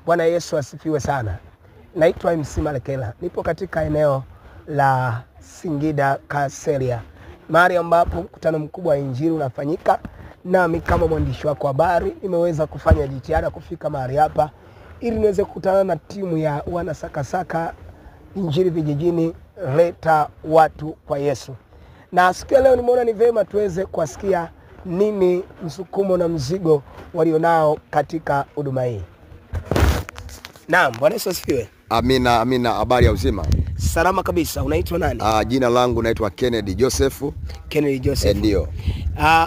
Bwana Yesu asifiwe sana. Naitwa MC Malekela. Nipo katika eneo la Singida Kaseria, mahali ambapo mkutano mkubwa wa injili unafanyika. Nami kama mwandishi wako habari nimeweza kufanya jitihada kufika mahali hapa ili niweze kukutana na timu ya wana sakasaka injili vijijini, leta watu kwa Yesu. Na siku ya leo nimeona ni vema tuweze kusikia nini msukumo na mzigo walionao katika huduma hii. Naam, Bwana Yesu asifiwe. Amina, amina. Habari ya uzima? Salama kabisa. Unaitwa nani? Jina langu naitwa Kennedy Joseph. Kennedy Joseph. Ndio.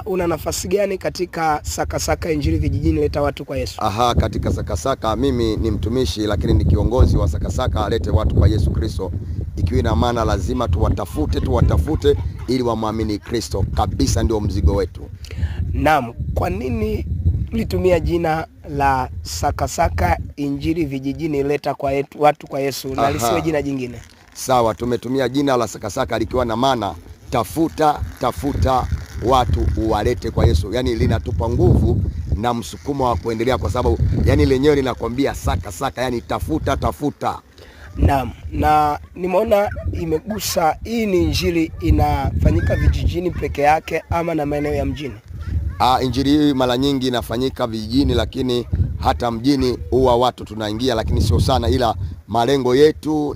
Una nafasi gani katika sakasaka injili vijijini, leta watu kwa Yesu? Katika sakasaka mimi ni mtumishi, lakini ni kiongozi wa sakasaka lete watu kwa Yesu Kristo. Ikiwa ina maana lazima tuwatafute ili wamwamini Kristo kabisa, ndio mzigo wetu. Naam, kwa nini ulitumia jina la sakasaka injili vijijini, leta kwa watu kwa Yesu na lisiwe jina jingine? Sawa, tumetumia jina la sakasaka likiwa na maana tafuta watu uwalete kwa Yesu. Yaani linatupa nguvu na msukumo wa kuendelea, kwa sababu yani lenyewe linakwambia sakasaka, yani tafuta. Naam, na nimeona imegusa, hii ni injili inafanyika vijijini peke yake ama na maeneo ya mjini? Injili hii mara nyingi inafanyika vijijini, lakini hata mjini huwa watu tunaingia, lakini sio sana, ila malengo yetu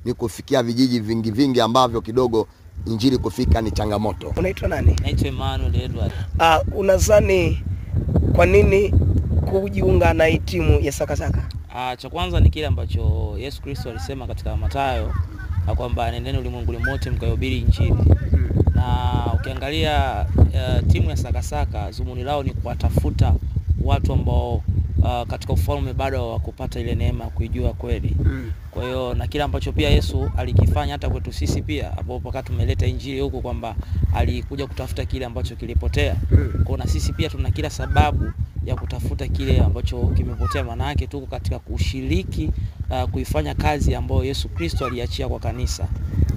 ni kufikia vijiji vingi ambavyo kidogo injili kufika ni changamoto. Unaitwa nani? Naitwa Emmanuel Edward. Unadhani kwa nini kujiunga na hii timu ya sakasaka? Cha kwanza ni kile ambacho Yesu Kristo alisema katika Mathayo kwamba nendeni ulimwenguni mote mkahubiri injili. Na ukiangalia timu ya sakasaka dhumuni lao ni kuwatafuta watu ambao katika ufalme bado wakupata ile neema kuijua kweli. Kwa hiyo na kile ambacho pia Yesu alikifanya hata kwetu sisi pia, hapo wakati tumeleta injili huko, kwamba alikuja kutafuta kile ambacho kilipotea. Kwa na sisi pia tuna kila sababu ya kutafuta kile ambacho kimepotea, maana yake tuko katika kushiriki kuifanya kazi ambayo Yesu Kristo aliachia kwa kanisa.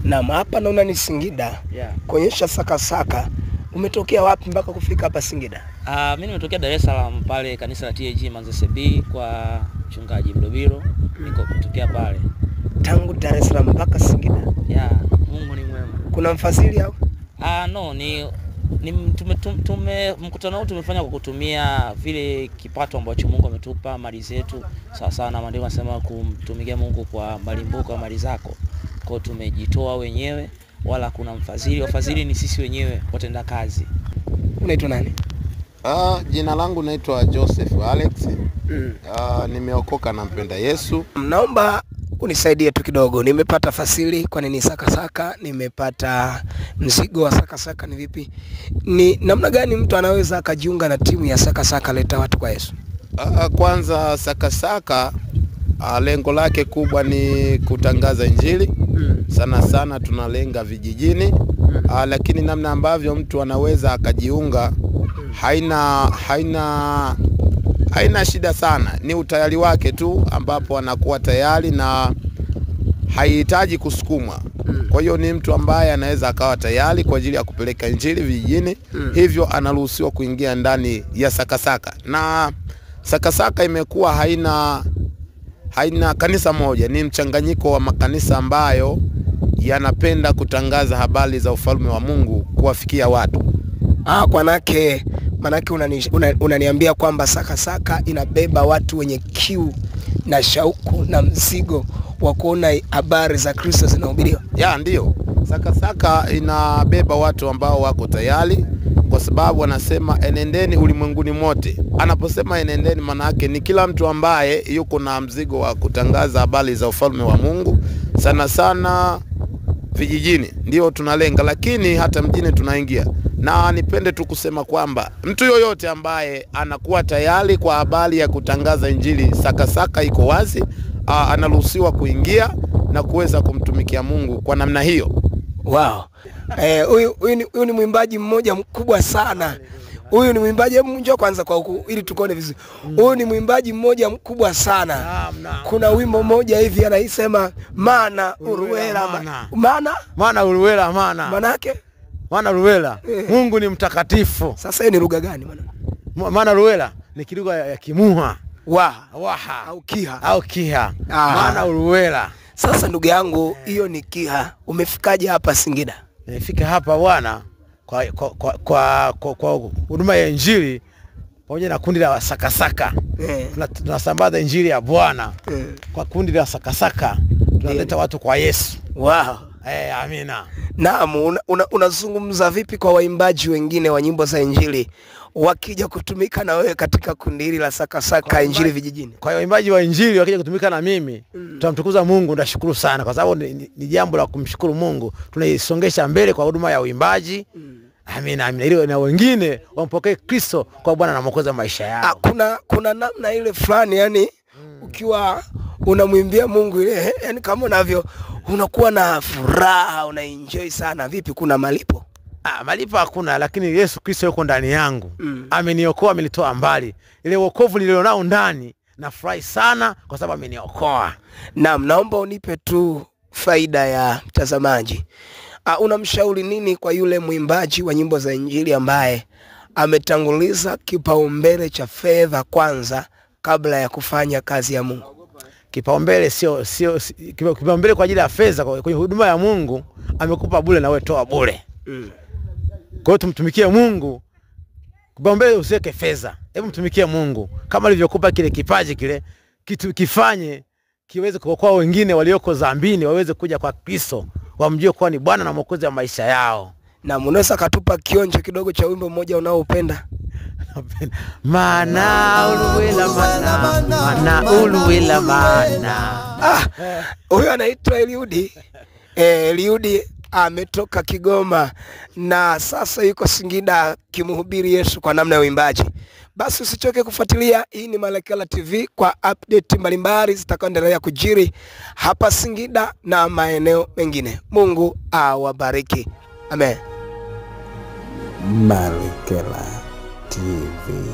Na hapa naona ni Singida. Kuonyesha sakasaka. Umetokea wapi mpaka kufika hapa Singida? Mimi nimetokea Dar es Salaam pale kanisa la TAG Manzese B kwa mchungaji Mdobiro. Niko kutokea pale. Tangu Dar es Salaam mpaka Singida. Mungu ni mwema. Kuna mfadhili au? No, mkutano huu tumefanya kwa kutumia vile kipato ambacho Mungu ametupa, mali zetu. Sawa sana, maandiko yanasema kumtumikia Mungu kwa malimbuko mali zako. Kwa tumejitoa wenyewe, wala kuna mfadhili. Wafadhili ni sisi wenyewe watenda kazi. Unaitwa nani? Jina langu naitwa Joseph Alex. Nimeokoka na mpenda Yesu. Naomba unisaidie tu kidogo. Nimepata fasili kwa nini sakasaka, nimepata mzigo wa sakasaka ni vipi. Ni namna gani mtu anaweza akajiunga na timu ya sakasaka leta watu kwa Yesu? Kwanza sakasaka lengo lake kubwa ni kutangaza injili. Sana tunalenga vijijini. Lakini namna ambavyo mtu anaweza akajiunga haina shida sana. Ni utayari wake tu ambapo anakuwa tayari na haihitaji kusukumwa. Kwa hiyo ni mtu ambaye anaweza akawa tayari kwa ajili ya kupeleka injili vijijini. Hivyo anaruhusiwa kuingia ndani ya sakasaka. Na sakasaka imekuwa haina kanisa moja, ni mchanganyiko wa makanisa ambayo yanapenda kutangaza habari za ufalme wa Mungu kuwafikia watu. Manake unaniambia kwamba sakasaka inabeba watu wenye kiu na shauku na mzigo wa kuona habari za Kristo zinahubiriwa. Ndio. Sakasaka inabeba watu ambao wako tayari, kwa sababu anasema enendeni ulimwenguni mote. Anaposema enendeni, maana yake ni kila mtu ambaye yuko na mzigo wa kutangaza habari za ufalme wa Mungu. Sana vijijini ndio tunalenga, lakini hata mjini tunaingia. Na nipende tu kusema kwamba mtu yoyote ambaye anakuwa tayari kwa habari ya kutangaza injili, sakasaka iko wazi, anaruhusiwa kuingia na kuweza kumtumikia Mungu kwa namna hiyo. Wow. Huyu ni mwimbaji mmoja mkubwa sana. Huyu ni mwimbaji, njoo kwanza kwa huku ili tukoone vizuri. Huyu ni mwimbaji mmoja mkubwa sana. Kuna wimbo mmoja hivi anaisema mana uruwela mana uruwela mana. Manake mana uruwela. Mungu ni mtakatifu. Sasa hiyo ni lugha gani mana uruwela? Ni kilugha ya Kimuha. Waha au Kiha. au Kiha. Ah. Maana Uluwela. Sasa ndugu yangu, hiyo ni Kiha. Umefikaje hapa Singida? Nimefika hapa bwana kwa huduma ya Injili pamoja na kundi la Sakasaka. Tunasambaza Injili ya Bwana kwa kundi la Sakasaka. Tunaleta watu kwa Yesu. Wow. Amina. Naam, unazungumza vipi kwa waimbaji wengine wa nyimbo za Injili wakija kutumika na wewe katika kundi hili la Sakasaka Injili vijijini? Kwa waimbaji wa Injili wakija kutumika na mimi, tunamtukuza Mungu, ndashukuru sana kwa sababu ni jambo la kumshukuru Mungu. Tunaisongesha mbele kwa huduma ya uimbaji. Amina, amina. Ili na wengine wampokee Kristo kwa Bwana na Mwokozi wa maisha yao. Kuna namna ile fulani yani ukiwa unamwimbia Mungu ile yani kama unavyo unakuwa na furaha, unaenjoy sana. Vipi, kuna malipo? Malipo hakuna, lakini Yesu Kristo yuko ndani yangu. Ameniokoa, amenitoa mbali. Ile wokovu nilionao ndani, nafurahi sana kwa sababu ameniokoa. Naam, naomba unipe tu faida ya mtazamaji. Unamshauri nini kwa yule mwimbaji wa nyimbo za Injili ambaye ametanguliza kipaumbele cha fedha kwanza kabla ya kufanya kazi ya Mungu? Kipaumbele sio kipaumbele kwa ajili ya fedha. Kwenye huduma ya Mungu amekupa bure na wewe toa bure. Kwa hiyo tumtumikie Mungu. Kipaumbele usiweke fedha. Hebu mtumikie Mungu. Kama alivyokupa kile kipaji kile, kitu kifanye kiweze kuokoa wengine walioko dhambini waweze kuja kwa Kristo, wamjue kuwa ni Bwana na Mwokozi wa maisha yao. Na unaweza katupa kionjo kidogo cha wimbo mmoja unaoupenda? Mana Uluwela mana, mana Uluwela mana. Huyo anaitwa Eliudi. Eliudi ametoka Kigoma na sasa yuko Singida kimhubiri Yesu kwa namna ya uimbaji. Basi usichoke kufuatilia. Hii ni Malekela TV kwa update mbalimbali zitakazoendelea kujiri hapa Singida na maeneo mengine. Mungu awabariki. Amen. Malekela TV.